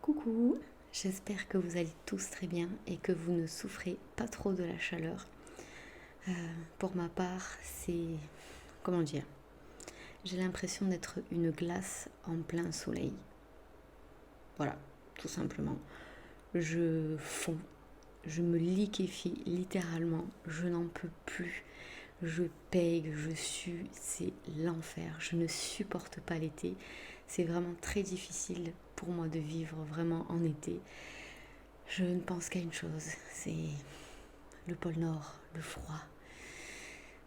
Coucou, j'espère que vous allez tous très bien et que vous ne souffrez pas trop de la chaleur. Pour ma part, comment dire, j'ai l'impression d'être une glace en plein soleil. Voilà, tout simplement. Je fonds, je me liquéfie littéralement, je n'en peux plus. Je pègue, je sue, c'est l'enfer. Je ne supporte pas l'été. C'est vraiment très difficile pour moi de vivre vraiment en été. Je ne pense qu'à une chose, c'est le pôle Nord, le froid.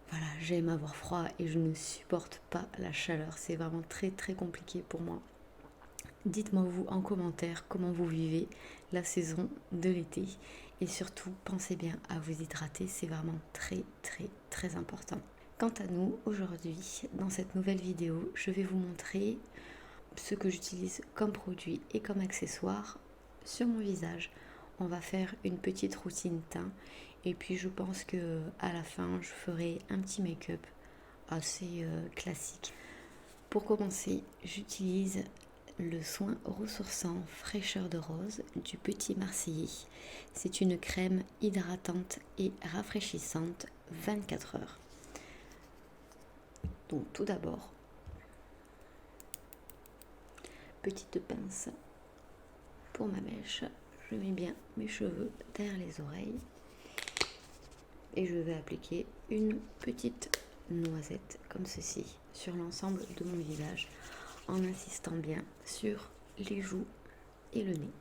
Voilà, j'aime avoir froid et je ne supporte pas la chaleur. C'est vraiment très très compliqué pour moi. Dites-moi vous en commentaire comment vous vivez la saison de l'été. Et surtout, pensez bien à vous hydrater, c'est vraiment très très très important. Quant à nous, aujourd'hui, dans cette nouvelle vidéo, je vais vous montrer ce que j'utilise comme produit et comme accessoire sur mon visage. On va faire une petite routine teint et puis je pense que à la fin, je ferai un petit make-up assez classique. Pour commencer, j'utilise le soin ressourçant fraîcheur de rose du Petit Marseillais. C'est une crème hydratante et rafraîchissante 24 heures. Donc tout d'abord, petite pince pour ma mèche, je mets bien mes cheveux derrière les oreilles et je vais appliquer une petite noisette comme ceci sur l'ensemble de mon visage en insistant bien sur les joues et le nez.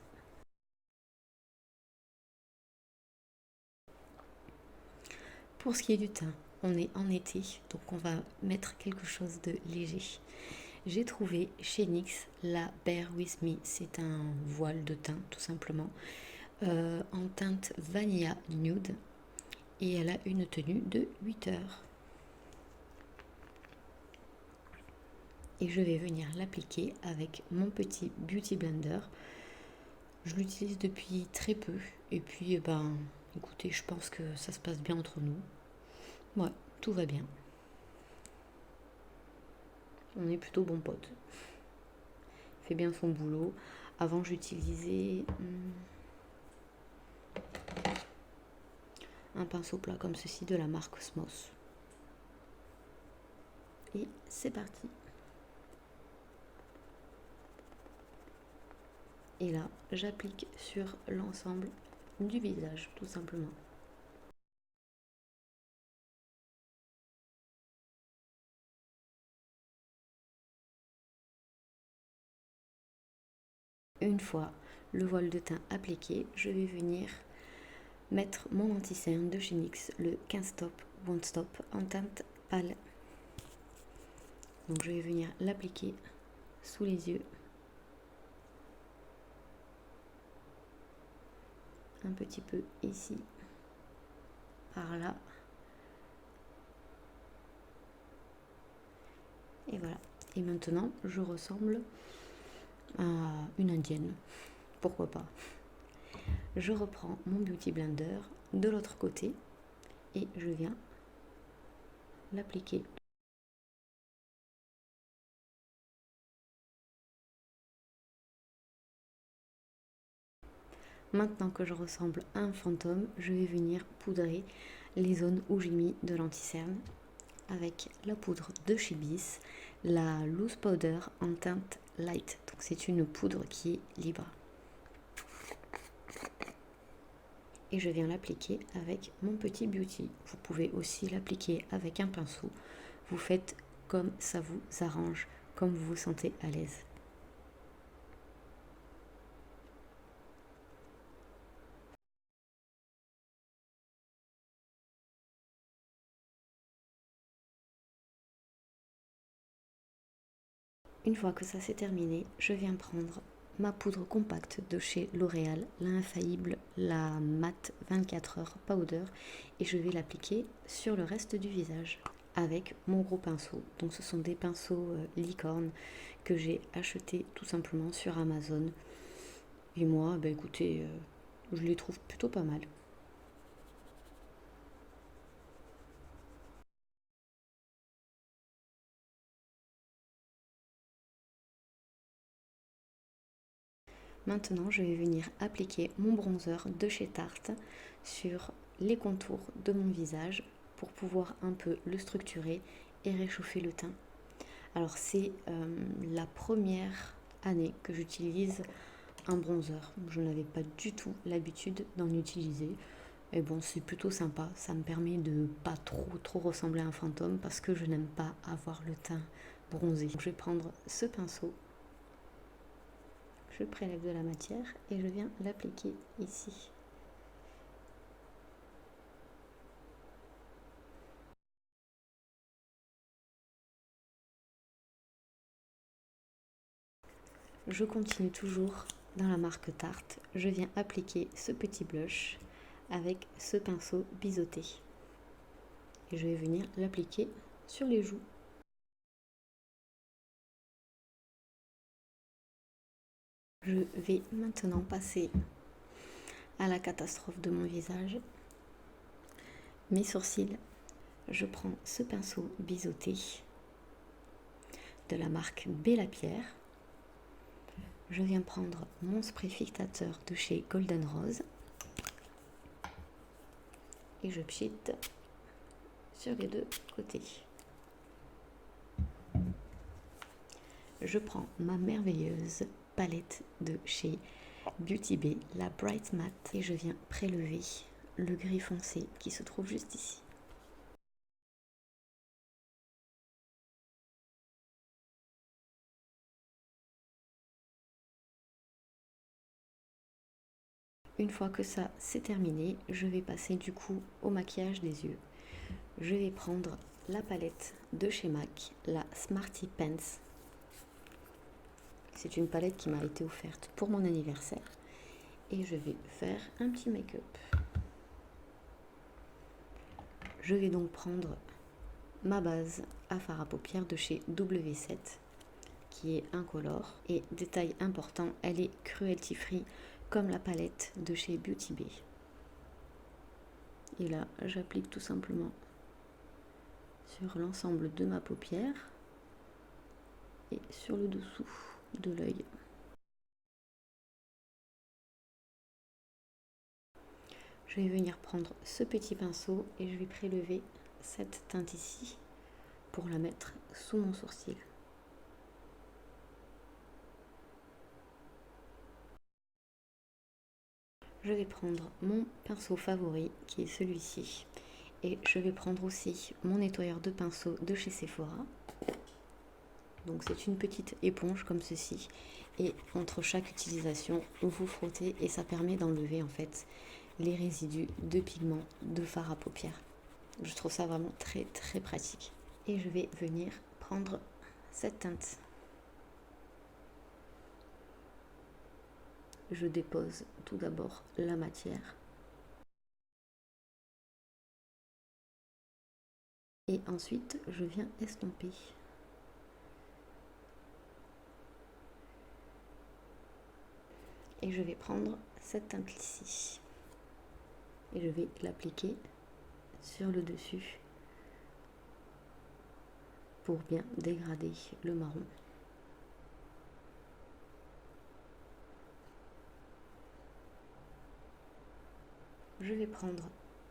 Pour ce qui est du teint, on est en été, donc on va mettre quelque chose de léger. J'ai trouvé chez NYX la Bear With Me, c'est un voile de teint tout simplement, en teinte Vanilla Nude et elle a une tenue de 8 heures. Et je vais venir l'appliquer avec mon petit Beauty Blender. Je l'utilise depuis très peu et puis écoutez, je pense que ça se passe bien entre nous. Ouais, tout va bien. On est plutôt bons potes. Il fait bien son boulot. Avant, j'utilisais un pinceau plat comme ceci de la marque Smos. Et c'est parti. Et là, j'applique sur l'ensemble du visage, tout simplement. Une fois le voile de teint appliqué, je vais venir mettre mon anti-cerne de chez NYX, le 15 Stop Won't Stop en teinte pâle. Donc je vais venir l'appliquer sous les yeux. Un petit peu ici, par là. Et voilà. Et maintenant, je ressemble à une indienne. Pourquoi pas. Je reprends mon Beauty Blender de l'autre côté et je viens l'appliquer. Maintenant que je ressemble à un fantôme, je vais venir poudrer les zones où j'ai mis de l'anti-cerne avec la poudre de chez Bis, la Loose Powder en teinte light. Donc c'est une poudre qui est libre. Et je viens l'appliquer avec mon petit Beauty. Vous pouvez aussi l'appliquer avec un pinceau. Vous faites comme ça vous arrange, comme vous vous sentez à l'aise. Une fois que ça c'est terminé, je viens prendre ma poudre compacte de chez L'Oréal, l'infaillible, la matte 24 heures powder, et je vais l'appliquer sur le reste du visage avec mon gros pinceau. Donc ce sont des pinceaux licorne que j'ai achetés tout simplement sur Amazon. Et moi, écoutez, je les trouve plutôt pas mal. Maintenant, je vais venir appliquer mon bronzer de chez Tarte sur les contours de mon visage pour pouvoir un peu le structurer et réchauffer le teint. Alors c'est la première année que j'utilise un bronzer. Je n'avais pas du tout l'habitude d'en utiliser. Et bon, c'est plutôt sympa. Ça me permet de pas trop ressembler à un fantôme parce que je n'aime pas avoir le teint bronzé. Donc, je vais prendre ce pinceau. Je prélève de la matière et je viens l'appliquer ici. Je continue toujours dans la marque Tarte. Je viens appliquer ce petit blush avec ce pinceau biseauté. Et je vais venir l'appliquer sur les joues. Je vais maintenant passer à la catastrophe de mon visage, mes sourcils. Je prends ce pinceau biseauté de la marque Bella Pierre. Je viens prendre mon spray fixateur de chez Golden Rose et je pchite sur les deux côtés. Je prends ma merveilleuse palette de chez Beauty Bay, la Bright Matte, et je viens prélever le gris foncé qui se trouve juste ici. Une fois que ça c'est terminé, je vais passer du coup au maquillage des yeux. Je vais prendre la palette de chez MAC, la Smarty Pants. C'est une palette qui m'a été offerte pour mon anniversaire. Et je vais faire un petit make-up. Je vais donc prendre ma base à fard à paupières de chez W7 qui est incolore. Et détail important, elle est cruelty free comme la palette de chez Beauty Bay. Et là, j'applique tout simplement sur l'ensemble de ma paupière et sur le dessous de l'œil. Je vais venir prendre ce petit pinceau et je vais prélever cette teinte ici pour la mettre sous mon sourcil. Je vais prendre mon pinceau favori qui est celui-ci et je vais prendre aussi mon nettoyeur de pinceau de chez Sephora. Donc c'est une petite éponge comme ceci et entre chaque utilisation vous frottez et ça permet d'enlever en fait les résidus de pigments de fard à paupières. Je trouve ça vraiment très pratique. Et je vais venir prendre cette teinte. Je dépose tout d'abord la matière. Et ensuite, je viens estomper. Et je vais prendre cette teinte ici. Et je vais l'appliquer sur le dessus pour bien dégrader le marron. Je vais prendre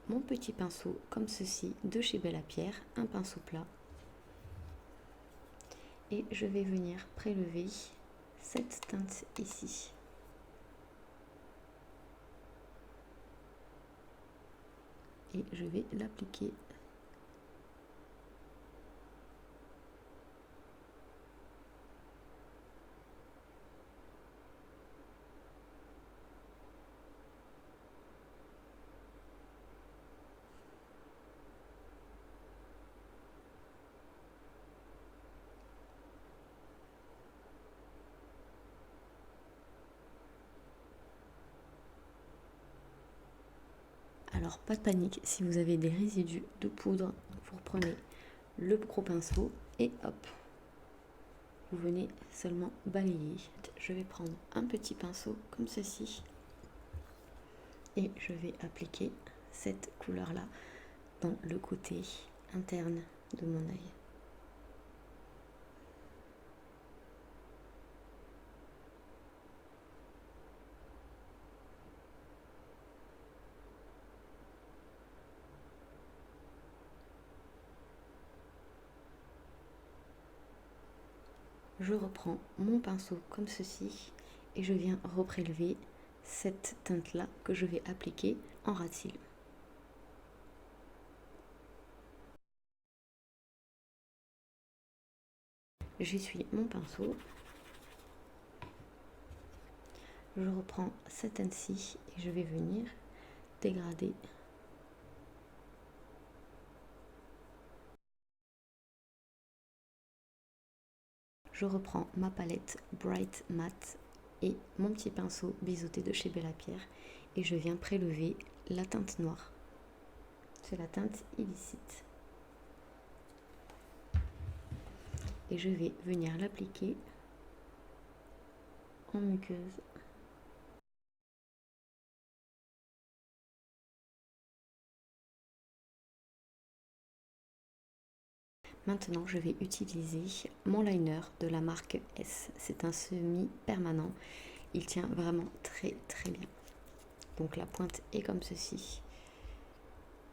mon petit pinceau comme ceci de chez Bella Pierre, un pinceau plat. Et je vais venir prélever cette teinte ici. Et je vais l'appliquer. Alors pas de panique, si vous avez des résidus de poudre, vous reprenez le gros pinceau et hop, vous venez seulement balayer. Je vais prendre un petit pinceau comme ceci et je vais appliquer cette couleur là dans le côté interne de mon œil. je reprends mon pinceau comme ceci et je viens reprélever cette teinte-là que je vais appliquer en ras de cils. J'essuie mon pinceau, je reprends cette teinte-ci et je vais venir dégrader . Je reprends ma palette Bright Matte et mon petit pinceau biseauté de chez Bella Pierre et je viens prélever la teinte noire. C'est la teinte illicite. Et je vais venir l'appliquer en muqueuse. Maintenant, je vais utiliser mon liner de la marque S. C'est un semi-permanent. Il tient vraiment très très bien. Donc la pointe est comme ceci.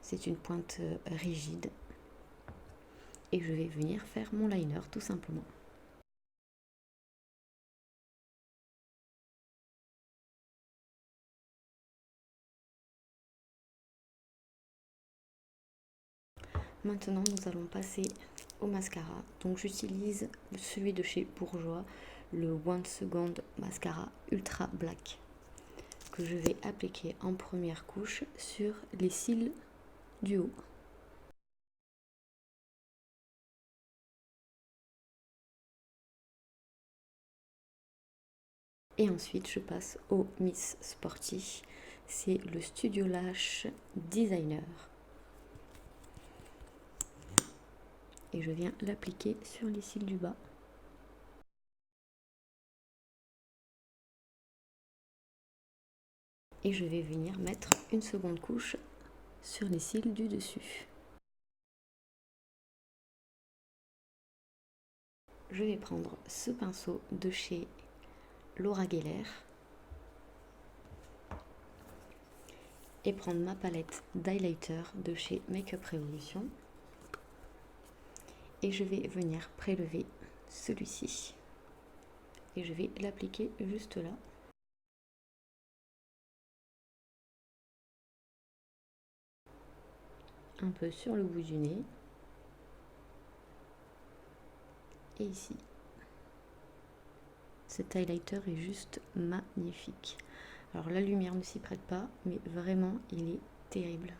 C'est une pointe rigide. Et je vais venir faire mon liner tout simplement. Maintenant, nous allons passer au mascara. Donc j'utilise celui de chez Bourjois, le One Second Mascara Ultra Black, que je vais appliquer en première couche sur les cils du haut. Et ensuite, je passe au Miss Sporty. C'est le Studio Lash Designer. Et je viens l'appliquer sur les cils du bas. Et je vais venir mettre une seconde couche sur les cils du dessus. Je vais prendre ce pinceau de chez Laura Geller et prendre ma palette d'highlighter de chez Makeup Revolution et je vais venir prélever celui-ci et je vais l'appliquer juste là. Un peu sur le bout du nez et ici. Cet highlighter est juste magnifique. Alors la lumière ne s'y prête pas, mais vraiment il est terrible.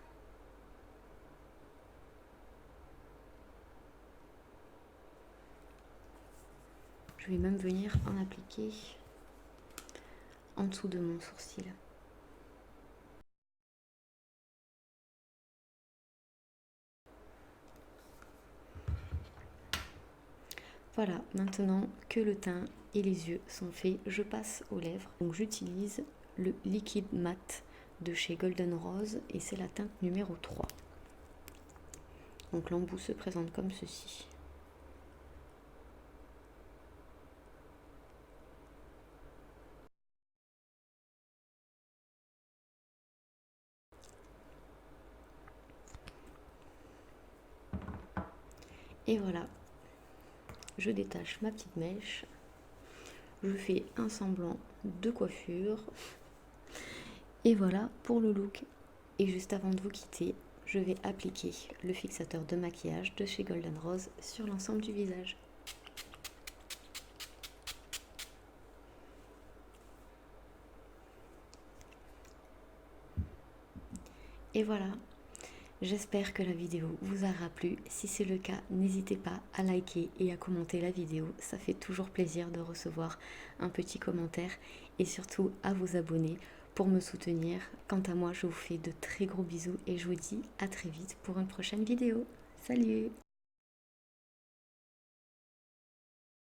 Je vais même venir en appliquer en dessous de mon sourcil. Voilà, maintenant que le teint et les yeux sont faits, je passe aux lèvres. Donc j'utilise le liquide mat de chez Golden Rose et c'est la teinte numéro 3. Donc l'embout se présente comme ceci. Et voilà, je détache ma petite mèche, je fais un semblant de coiffure et voilà pour le look. Et juste avant de vous quitter, je vais appliquer le fixateur de maquillage de chez Golden Rose sur l'ensemble du visage. Et voilà, j'espère que la vidéo vous aura plu. Si c'est le cas, n'hésitez pas à liker et à commenter la vidéo. Ça fait toujours plaisir de recevoir un petit commentaire et surtout à vous abonner pour me soutenir. Quant à moi, je vous fais de très gros bisous et je vous dis à très vite pour une prochaine vidéo. Salut!